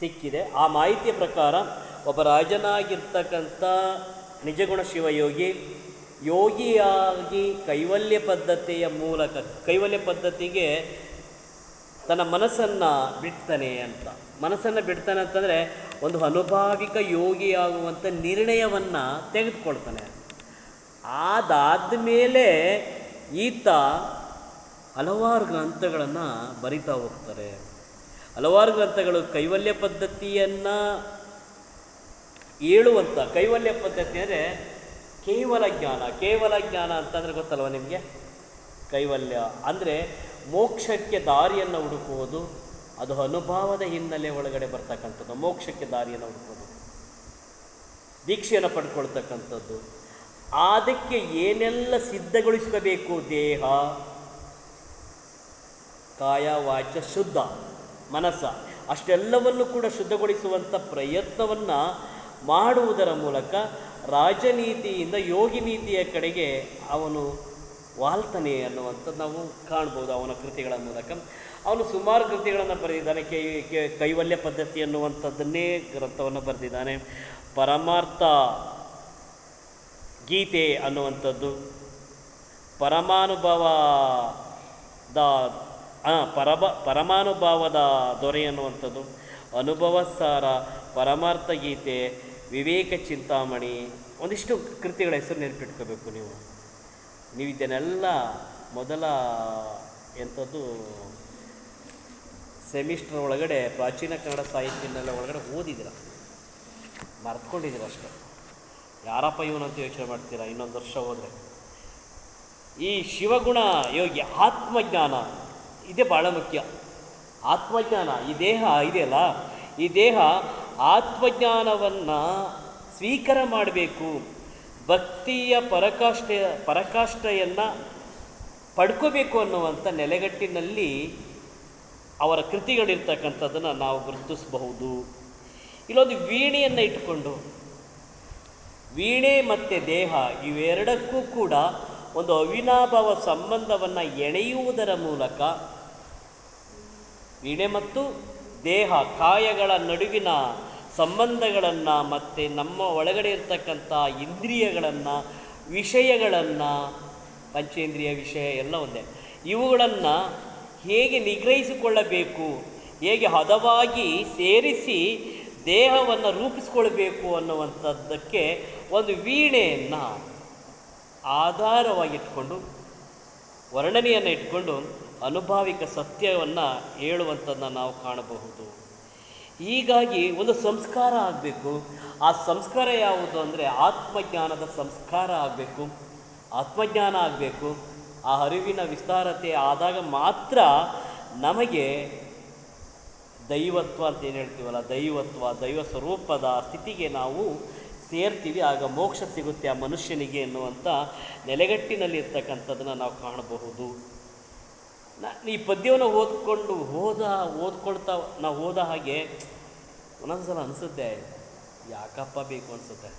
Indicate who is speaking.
Speaker 1: ಸಿಕ್ಕಿದೆ. ಆ ಮಾಹಿತಿಯ ಪ್ರಕಾರ ಒಬ್ಬ ರಾಜನಾಗಿರ್ತಕ್ಕಂಥ ನಿಜಗುಣ ಶಿವಯೋಗಿ ಯೋಗಿಯಾಗಿ ಕೈವಲ್ಯ ಪದ್ಧತಿಯ ಮೂಲಕ ಕೈವಲ್ಯ ಪದ್ಧತಿಗೆ ತನ್ನ ಮನಸ್ಸನ್ನು ಬಿಡ್ತಾನೆ ಅಂತ. ಮನಸ್ಸನ್ನು ಬಿಡ್ತಾನೆ ಅಂತಂದರೆ ಒಂದು ಅನುಭಾವಿಕ ಯೋಗಿಯಾಗುವಂಥ ನಿರ್ಣಯವನ್ನು ತೆಗೆದುಕೊಳ್ತಾನೆ. ಅದಾದ ಮೇಲೆ ಈತ ಹಲವಾರು ಗ್ರಂಥಗಳನ್ನು ಬರಿತಾ ಹೋಗ್ತಾರೆ. ಹಲವಾರು ಗ್ರಂಥಗಳು ಕೈವಲ್ಯ ಪದ್ಧತಿಯನ್ನು ಹೇಳುವಂಥ, ಕೈವಲ್ಯ ಪದ್ಧತಿ ಅಂದರೆ ಕೇವಲ ಜ್ಞಾನ. ಕೇವಲ ಜ್ಞಾನ ಅಂತಂದರೆ ಗೊತ್ತಲ್ವ ನಿಮಗೆ? ಕೈವಲ್ಯ ಅಂದರೆ ಮೋಕ್ಷಕ್ಕೆ ದಾರಿಯನ್ನು ಹುಡುಕುವುದು, ಅದು ಅನುಭವದ ಹಿನ್ನೆಲೆ ಒಳಗಡೆ ಬರ್ತಕ್ಕಂಥದ್ದು. ಮೋಕ್ಷಕ್ಕೆ ದಾರಿಯನ್ನು ಹುಡುಕೋದು, ದೀಕ್ಷೆಯನ್ನು ಪಡ್ಕೊಳ್ತಕ್ಕಂಥದ್ದು. ಅದಕ್ಕೆ ಏನೆಲ್ಲ ಸಿದ್ಧಗೊಳಿಸ್ಕೋಬೇಕು? ದೇಹ, ಕಾಯ, ವಾಚ, ಶುದ್ಧ ಮನಸ್ಸ, ಅಷ್ಟೆಲ್ಲವನ್ನು ಕೂಡ ಶುದ್ಧಗೊಳಿಸುವಂಥ ಪ್ರಯತ್ನವನ್ನು ಮಾಡುವುದರ ಮೂಲಕ ರಾಜನೀತಿಯಿಂದ ಯೋಗಿ ನೀತಿಯ ಕಡೆಗೆ ಅವನು ವಾಲ್ತಾನೆ ಅನ್ನುವಂಥದ್ದು ನಾವು ಕಾಣ್ಬೋದು ಅವನ ಕೃತಿಗಳ ಮೂಲಕ. ಅವನು ಸುಮಾರು ಕೃತಿಗಳನ್ನು ಬರೆದಿದ್ದಾನೆ. ಕೈವಲ್ಯ ಪದ್ಧತಿ ಅನ್ನುವಂಥದ್ದನ್ನೇ ಗ್ರಂಥವನ್ನು ಬರೆದಿದ್ದಾನೆ. ಪರಮಾರ್ಥ ಗೀತೆ ಅನ್ನುವಂಥದ್ದು, ಪರಮಾನುಭವದ ದೊರೆ ಅನ್ನುವಂಥದ್ದು, ಅನುಭವ ಸಾರ, ಪರಮಾರ್ಥ ಗೀತೆ, ವಿವೇಕ ಚಿಂತಾಮಣಿ, ಒಂದಿಷ್ಟು ಕೃತಿಗಳ ಹೆಸರು ನೆನಪಿಟ್ಕೋಬೇಕು ನೀವು. ಇದನ್ನೆಲ್ಲ ಮೊದಲ ಎಂಥದ್ದು ಸೆಮಿಸ್ಟರ್ ಒಳಗಡೆ ಪ್ರಾಚೀನ ಕನ್ನಡ ಸಾಹಿತ್ಯನೆಲ್ಲ ಒಳಗಡೆ ಓದಿದ್ದೀರ, ಮರ್ತ್ಕೊಂಡಿದ್ದೀರ ಅಷ್ಟೇ. ಯಾರಪ್ಪ ಇವನಂತ ಯೋಚನೆ ಮಾಡ್ತೀರಾ ಇನ್ನೊಂದು ವರ್ಷ ಹೋದರೆ. ಈ ಶಿವಗುಣ ಯೋಗಿ ಆತ್ಮಜ್ಞಾನ ಇದೇ ಭಾಳ ಮುಖ್ಯ. ಆತ್ಮಜ್ಞಾನ, ಈ ದೇಹ ಇದೆಯಲ್ಲ, ಈ ದೇಹ ಆತ್ಮಜ್ಞಾನವನ್ನು ಸ್ವೀಕಾರ ಮಾಡಬೇಕು, ಭಕ್ತಿಯ ಪರಾಕಾಷ್ಠೆಯನ್ನು ಪಡ್ಕೋಬೇಕು ಅನ್ನುವಂಥ ನೆಲೆಗಟ್ಟಿನಲ್ಲಿ ಅವರ ಕೃತಿಗಳಿರ್ತಕ್ಕಂಥದ್ದನ್ನು ನಾವು ಗುರುತಿಸಬಹುದು. ಇಲ್ಲೊಂದು ವೀಣೆಯನ್ನು ಇಟ್ಟುಕೊಂಡು, ವೀಣೆ ಮತ್ತು ದೇಹ ಇವೆರಡಕ್ಕೂ ಕೂಡ ಒಂದು ಅವಿನಾಭಾವ ಸಂಬಂಧವನ್ನು ಎಳೆಯುವುದರ ಮೂಲಕ ವೀಣೆ ಮತ್ತು ದೇಹ ಕಾಯಗಳ ನಡುವಿನ ಸಂಬಂಧಗಳನ್ನು ಮತ್ತು ನಮ್ಮ ಒಳಗಡೆ ಇರ್ತಕ್ಕಂಥ ಇಂದ್ರಿಯಗಳನ್ನು, ವಿಷಯಗಳನ್ನು, ಪಂಚೇಂದ್ರಿಯ ವಿಷಯ ಎಲ್ಲ ಒಂದೇ, ಇವುಗಳನ್ನು ಹೇಗೆ ನಿಗ್ರಹಿಸಿಕೊಳ್ಳಬೇಕು, ಹೇಗೆ ಹದವಾಗಿ ಸೇರಿಸಿ ದೇಹವನ್ನು ರೂಪಿಸಿಕೊಳ್ಬೇಕು ಅನ್ನುವಂಥದ್ದಕ್ಕೆ ಒಂದು ವೀಣೆಯನ್ನು ಆಧಾರವಾಗಿಟ್ಕೊಂಡು, ವರ್ಣನೆಯನ್ನು ಇಟ್ಕೊಂಡು ಅನುಭಾವಿಕ ಸತ್ಯವನ್ನು ಹೇಳುವಂಥದ್ದನ್ನು ನಾವು ಕಾಣಬಹುದು. ಹೀಗಾಗಿ ಒಂದು ಸಂಸ್ಕಾರ ಆಗಬೇಕು. ಆ ಸಂಸ್ಕಾರ ಯಾವುದು ಅಂದರೆ ಆತ್ಮಜ್ಞಾನದ ಸಂಸ್ಕಾರ ಆಗಬೇಕು, ಆತ್ಮಜ್ಞಾನ ಆಗಬೇಕು. ಆ ಅರಿವಿನ ವಿಸ್ತಾರತೆ ಆದಾಗ ಮಾತ್ರ ನಮಗೆ ದೈವತ್ವ ಅಂತ ಏನು ಹೇಳ್ತೀವಲ್ಲ, ದೈವ ಸ್ವರೂಪದ ಸ್ಥಿತಿಗೆ ನಾವು ಸೇರ್ತೀವಿ. ಆಗ ಮೋಕ್ಷ ಸಿಗುತ್ತೆ ಆ ಮನುಷ್ಯನಿಗೆ ಎನ್ನುವಂಥ ನೆಲೆಗಟ್ಟಿನಲ್ಲಿರ್ತಕ್ಕಂಥದ್ದನ್ನು ನಾವು ಕಾಣಬಹುದು. ಈ ಪದ್ಯವನ್ನು ಓದ್ಕೊಳ್ತಾ ನಾವು ಹೋದ ಹಾಗೆ ಒಂದೊಂದು ಸಲ ಅನಿಸುತ್ತೆ, ಯಾಕಪ್ಪ ಬೇಕು ಅನಿಸುತ್ತೆ.